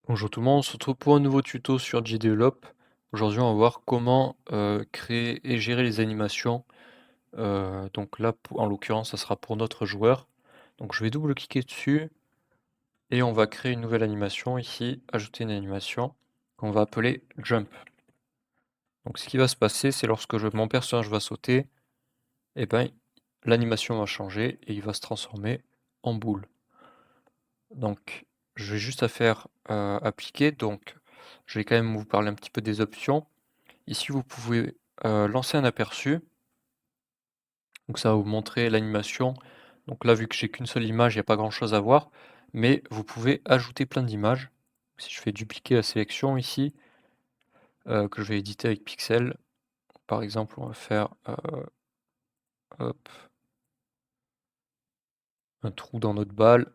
Bonjour tout le monde, on se retrouve pour un nouveau tuto sur JDevelop. Aujourd'hui, on va voir comment créer et gérer les animations. Donc là, en l'occurrence, ça sera pour notre joueur. Donc je vais double-cliquer dessus et on va créer une nouvelle animation ici, ajouter une animation qu'on va appeler Jump. Donc ce qui va se passer, c'est lorsque mon personnage va sauter, et ben, l'animation va changer et il va se transformer en boule. Donc je vais juste à faire appliquer. Donc je vais quand même vous parler un petit peu des options. Ici, vous pouvez lancer un aperçu, donc ça va vous montrer l'animation. Donc là, vu que j'ai qu'une seule image, il n'y a pas grand-chose à voir, mais vous pouvez ajouter plein d'images. Si je fais dupliquer la sélection ici, que je vais éditer avec Pixel, par exemple, on va faire hop, un trou dans notre balle.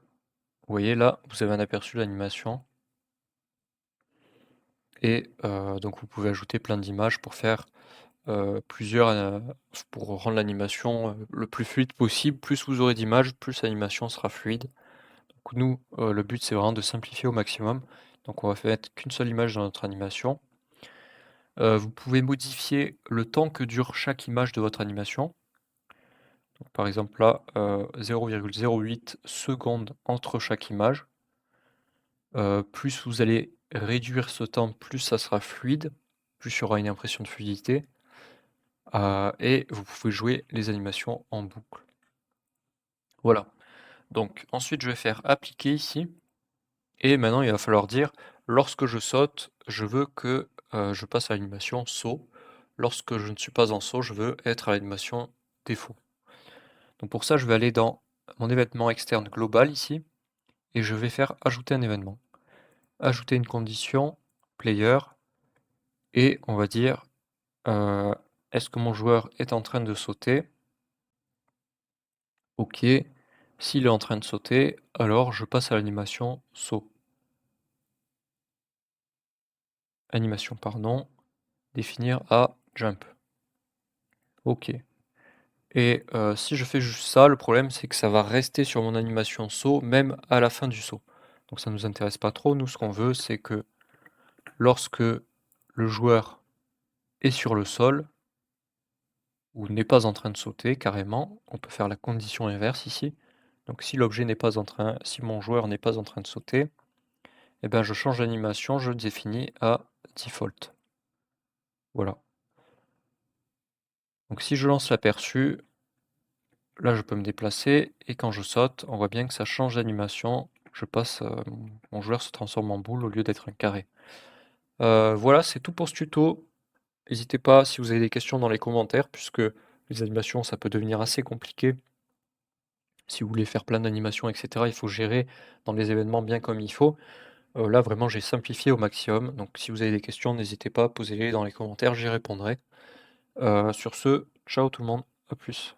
Vous voyez là, vous avez un aperçu de l'animation. Et donc vous pouvez ajouter plein d'images pour faire plusieurs, pour rendre l'animation le plus fluide possible. Plus vous aurez d'images, plus l'animation sera fluide. Donc nous, le but c'est vraiment de simplifier au maximum. Donc on va mettre qu'une seule image dans notre animation. Vous pouvez modifier le temps que dure chaque image de votre animation. Donc par exemple là, 0,08 secondes entre chaque image. Plus vous allez réduire ce temps, plus ça sera fluide, plus il y aura une impression de fluidité. Et vous pouvez jouer les animations en boucle. Voilà. Donc ensuite je vais faire appliquer ici. Et maintenant, il va falloir dire, lorsque je saute, je veux que je passe à l'animation saut. Lorsque je ne suis pas en saut, je veux être à l'animation défaut. Donc pour ça, je vais aller dans mon événement externe global ici, et je vais faire ajouter un événement. Ajouter une condition, player, et on va dire, est-ce que mon joueur est en train de sauter? Ok. S'il est en train de sauter, alors je passe à l'animation saut. Animation, pardon, définir à jump. Ok. Et si je fais juste ça, le problème c'est que ça va rester sur mon animation saut, même à la fin du saut. Donc ça ne nous intéresse pas trop. Nous, ce qu'on veut, c'est que lorsque le joueur est sur le sol, ou n'est pas en train de sauter carrément, on peut faire la condition inverse ici. Donc si l'objet n'est pas en train, si mon joueur n'est pas en train de sauter, eh ben je change l'animation, je le définis à default. Voilà. Donc si je lance l'aperçu, là je peux me déplacer, et quand je saute, on voit bien que ça change d'animation. Je passe, mon joueur se transforme en boule au lieu d'être un carré. Voilà, c'est tout pour ce tuto. N'hésitez pas si vous avez des questions dans les commentaires, puisque les animations, ça peut devenir assez compliqué. Si vous voulez faire plein d'animations, et cetera, il faut gérer dans les événements bien comme il faut. Là, vraiment, j'ai simplifié au maximum. Donc si vous avez des questions, n'hésitez pas, posez-les dans les commentaires, j'y répondrai. Sur ce, ciao tout le monde, à plus.